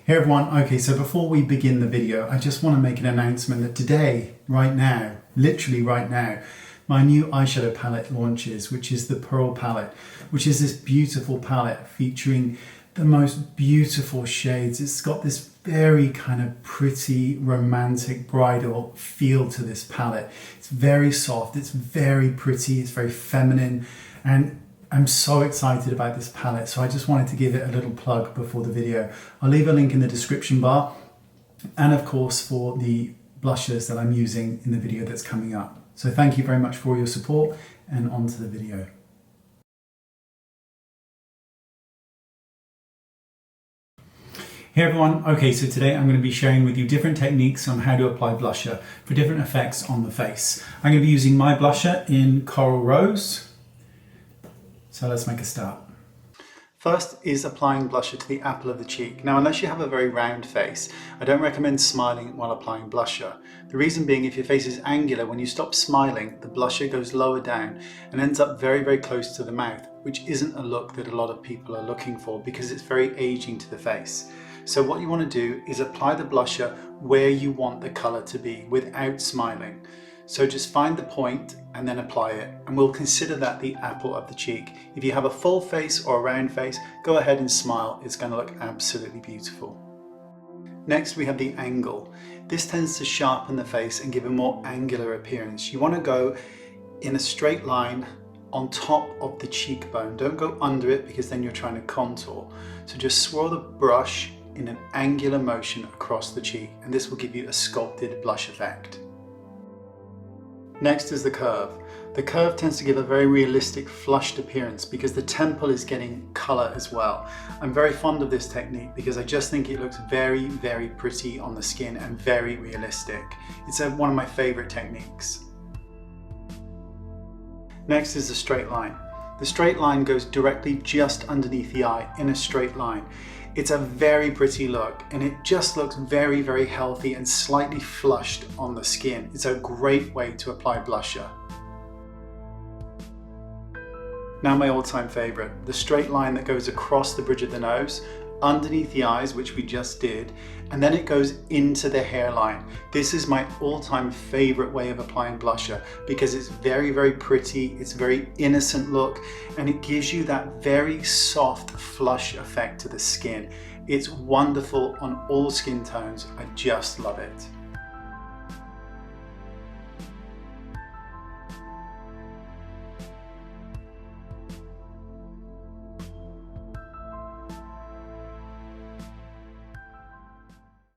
Hey everyone, okay, so before we begin the video, I just want to make an announcement that today, right now, literally right now, my new eyeshadow palette launches, which is the Pearl palette, which is this beautiful palette featuring the most beautiful shades. It's got this very kind of pretty, romantic, bridal feel to this palette. It's very soft, it's very pretty, it's very feminine, and I'm so excited about this palette, so I just wanted to give it a little plug before the video. I'll leave a link in the description bar, and of course for the blushes that I'm using in the video that's coming up. So thank you very much for all your support, and on to the video. Hey everyone, okay, so today I'm going to be sharing with you different techniques on how to apply blusher for different effects on the face. I'm going to be using my blusher in Coral Rose. So let's make a start. First is applying blusher to the apple of the cheek. Now, unless you have a very round face, I don't recommend smiling while applying blusher. The reason being, if your face is angular, when you stop smiling, the blusher goes lower down and ends up very, very close to the mouth, which isn't a look that a lot of people are looking for because it's very aging to the face. So what you want to do is apply the blusher where you want the color to be without smiling. So just find the point and then apply it, and we'll consider that the apple of the cheek. If you have a full face or a round face, go ahead and smile. It's going to look absolutely beautiful. Next we have the angle. This tends to sharpen the face and give a more angular appearance. You want to go in a straight line on top of the cheekbone. Don't go under it because then you're trying to contour. So just swirl the brush in an angular motion across the cheek, and this will give you a sculpted blush effect. Next is the curve. The curve tends to give a very realistic flushed appearance because the temple is getting colour as well. I'm very fond of this technique because I just think it looks very, very pretty on the skin and very realistic. It's one of my favourite techniques. Next is the straight line. The straight line goes directly just underneath the eye in a straight line. It's a very pretty look, and it just looks very, very healthy and slightly flushed on the skin. It's a great way to apply blusher. Now my all-time favorite, the straight line that goes across the bridge of the nose, underneath the eyes, which we just did, and then it goes into the hairline. This is my all-time favorite way of applying blusher because it's very, very pretty, it's a very innocent look, and it gives you that very soft flush effect to the skin. It's wonderful on all skin tones. I just love it.